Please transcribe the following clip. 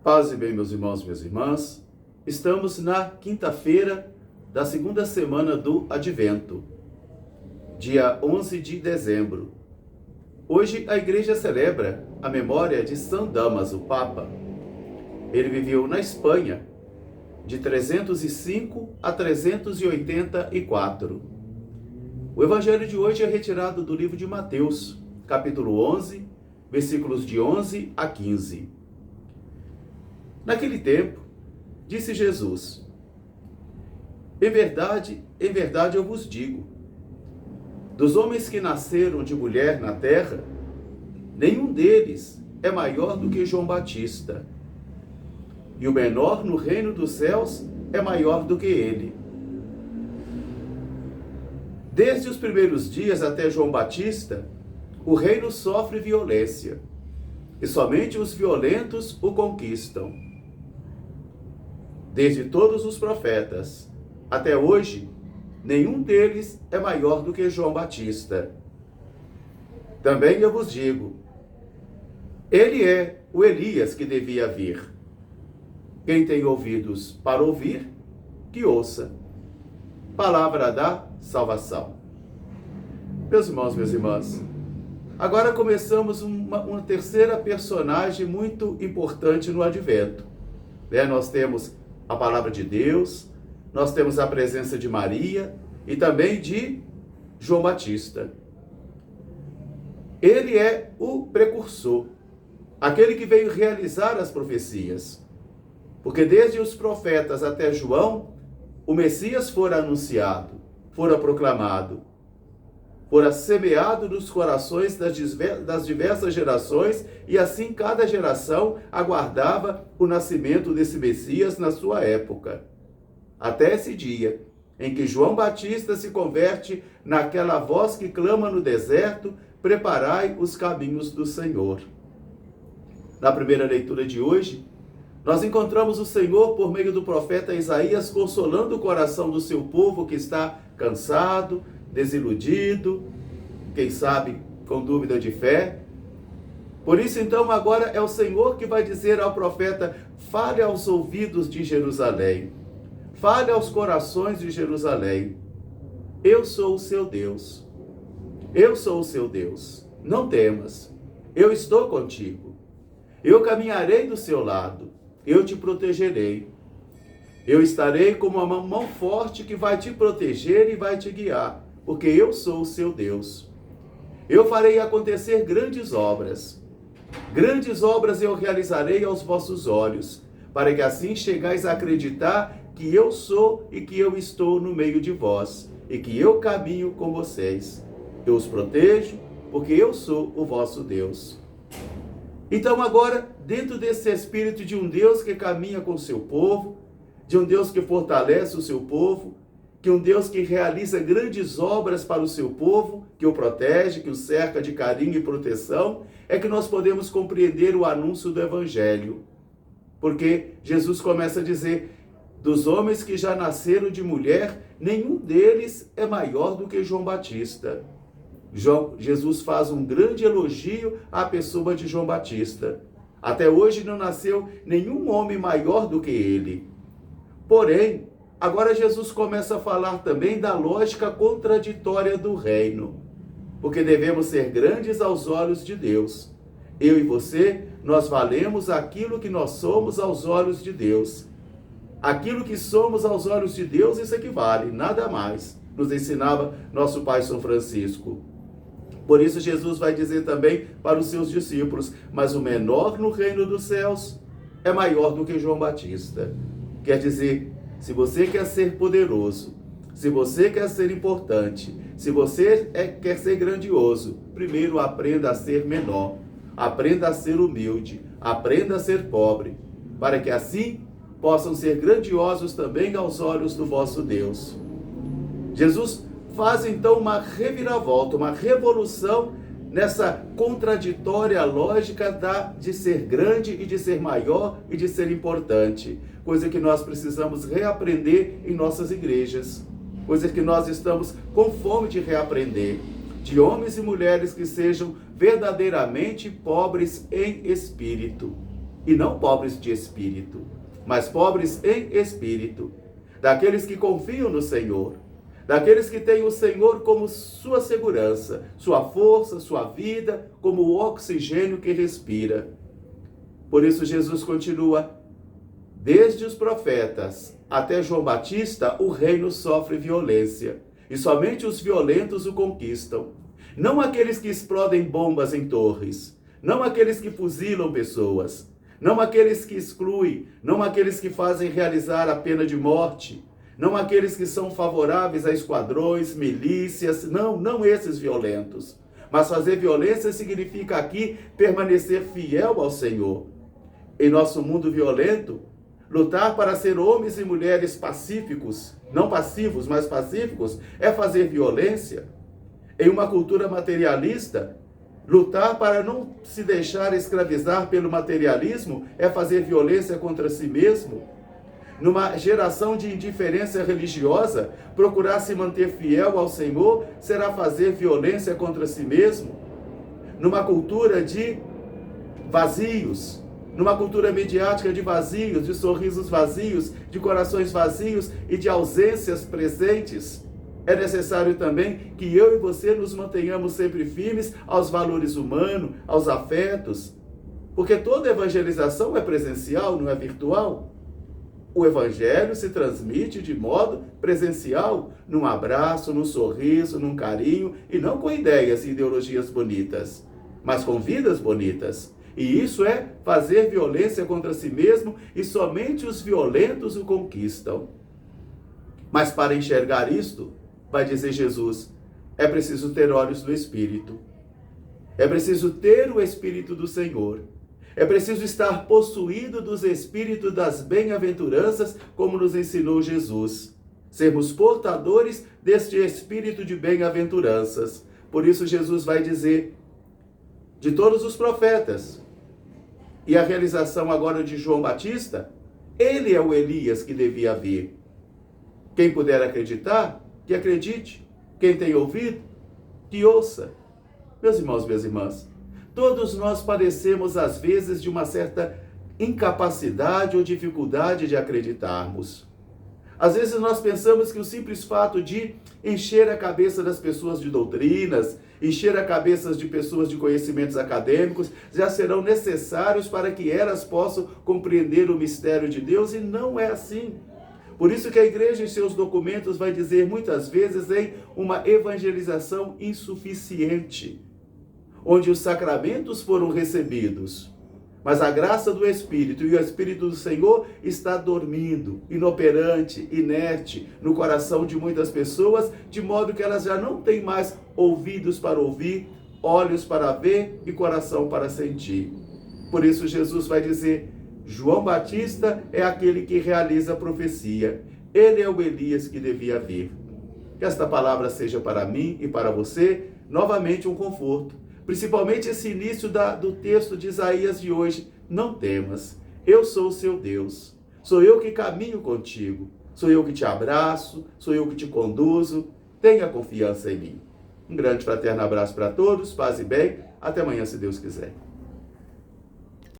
Paz e bem, meus irmãos e minhas irmãs. Estamos na quinta-feira da segunda semana do Advento, dia 11 de dezembro. Hoje a igreja celebra a memória de São Damaso, Papa. Ele viveu na Espanha de 305 a 384. O evangelho de hoje é retirado do livro de Mateus, capítulo 11, versículos de 11 a 15. Naquele tempo, disse Jesus: em verdade eu vos digo, dos homens que nasceram de mulher na terra, nenhum deles é maior do que João Batista. E o menor no reino dos céus é maior do que ele. Desde os primeiros dias até João Batista, o reino sofre violência, e somente os violentos o conquistam. Desde todos os profetas até hoje, nenhum deles é maior do que João Batista. Também eu vos digo, ele é o Elias que devia vir. Quem tem ouvidos para ouvir, que ouça. Palavra da salvação. Meus irmãos, minhas irmãs, agora começamos uma terceira personagem muito importante no Advento. Nós temos a palavra de Deus, nós temos a presença de Maria e também de João Batista. Ele é o precursor, aquele que veio realizar as profecias. Porque desde os profetas até João, o Messias fora anunciado, fora proclamado, fora semeado nos corações das diversas gerações, e assim cada geração aguardava o nascimento desse Messias na sua época. Até esse dia em que João Batista se converte naquela voz que clama no deserto: preparai os caminhos do Senhor. Na primeira leitura de hoje, nós encontramos o Senhor, por meio do profeta Isaías, consolando o coração do seu povo que está cansado, desiludido, quem sabe com dúvida de fé. Por isso, então, agora é o Senhor que vai dizer ao profeta: fale aos ouvidos de Jerusalém, fale aos corações de Jerusalém. Eu sou o seu Deus, eu sou o seu Deus, não temas, eu estou contigo, eu caminharei do seu lado, eu te protegerei. Eu estarei como uma mão forte que vai te proteger e vai te guiar, porque eu sou o seu Deus. Eu farei acontecer grandes obras eu realizarei aos vossos olhos, para que assim chegais a acreditar que eu sou e que eu estou no meio de vós, e que eu caminho com vocês. Eu os protejo, porque eu sou o vosso Deus. Então agora, dentro desse espírito de um Deus que caminha com o seu povo, de um Deus que fortalece o seu povo, que um Deus que realiza grandes obras para o seu povo, que o protege, que o cerca de carinho e proteção, é que nós podemos compreender o anúncio do Evangelho. Porque Jesus começa a dizer: dos homens que já nasceram de mulher, nenhum deles é maior do que João Batista. Jesus faz um grande elogio à pessoa de João Batista. Até hoje não nasceu nenhum homem maior do que ele. Porém, agora Jesus começa a falar também da lógica contraditória do reino. Porque devemos ser grandes aos olhos de Deus. Eu e você, nós valemos aquilo que nós somos aos olhos de Deus. Aquilo que somos aos olhos de Deus, isso equivale, nada mais. Nos ensinava nosso Pai São Francisco. Por isso Jesus vai dizer também para os seus discípulos: mas o menor no reino dos céus é maior do que João Batista. Quer dizer, se você quer ser poderoso, se você quer ser importante, se você quer ser grandioso, primeiro aprenda a ser menor, aprenda a ser humilde, aprenda a ser pobre, para que assim possam ser grandiosos também aos olhos do vosso Deus. Jesus faz então uma reviravolta, uma revolução nessa contraditória lógica de ser grande e de ser maior e de ser importante, coisa que nós precisamos reaprender em nossas igrejas, coisa que nós estamos com fome de reaprender, de homens e mulheres que sejam verdadeiramente pobres em espírito. e não pobres de espírito, mas pobres em espírito, daqueles que confiam no Senhor, daqueles que têm o Senhor como sua segurança, sua força, sua vida, como o oxigênio que respira. Por isso Jesus continua: desde os profetas até João Batista, o reino sofre violência, e somente os violentos o conquistam. Não aqueles que explodem bombas em torres, não aqueles que fuzilam pessoas, não aqueles que excluem, não aqueles que fazem realizar a pena de morte, não aqueles que são favoráveis a esquadrões, milícias, não esses violentos. Mas fazer violência significa aqui permanecer fiel ao Senhor. Em nosso mundo violento, lutar para ser homens e mulheres pacíficos, não passivos, mas pacíficos, é fazer violência. Em uma cultura materialista, lutar para não se deixar escravizar pelo materialismo é fazer violência contra si mesmo. Numa geração de indiferença religiosa, procurar se manter fiel ao Senhor será fazer violência contra si mesmo. Numa cultura de vazios, numa cultura mediática de vazios, de sorrisos vazios, de corações vazios e de ausências presentes, é necessário também que eu e você nos mantenhamos sempre firmes aos valores humanos, aos afetos, porque toda evangelização é presencial, não é virtual. O evangelho se transmite de modo presencial, num abraço, num sorriso, num carinho, e não com ideias e ideologias bonitas, mas com vidas bonitas. E isso é fazer violência contra si mesmo, e somente os violentos o conquistam. Mas para enxergar isto, vai dizer Jesus, é preciso ter olhos do Espírito. É preciso ter o Espírito do Senhor. É preciso estar possuído dos Espíritos das bem-aventuranças, como nos ensinou Jesus. Sermos portadores deste Espírito de bem-aventuranças. Por isso Jesus vai dizer, de todos os profetas, e a realização agora de João Batista, ele é o Elias que devia vir. Quem puder acreditar, que acredite. Quem tem ouvido, que ouça. Meus irmãos, minhas irmãs, todos nós padecemos às vezes de uma certa incapacidade ou dificuldade de acreditarmos. Às vezes nós pensamos que o simples fato de encher a cabeça das pessoas de doutrinas, encher a cabeça de pessoas de conhecimentos acadêmicos, já serão necessários para que elas possam compreender o mistério de Deus, e não é assim. Por isso que a igreja em seus documentos vai dizer muitas vezes em uma evangelização insuficiente, onde os sacramentos foram recebidos, mas a graça do Espírito e o Espírito do Senhor está dormindo, inoperante, inerte no coração de muitas pessoas, de modo que elas já não têm mais ouvidos para ouvir, olhos para ver e coração para sentir. Por isso Jesus vai dizer, João Batista é aquele que realiza a profecia. Ele é o Elias que devia vir. Que esta palavra seja para mim e para você, novamente um conforto. Principalmente esse início do texto de Isaías de hoje. Não temas, eu sou o seu Deus. Sou eu que caminho contigo. Sou eu que te abraço, sou eu que te conduzo. Tenha confiança em mim. Um grande fraterno abraço para todos, paz e bem. Até amanhã, se Deus quiser.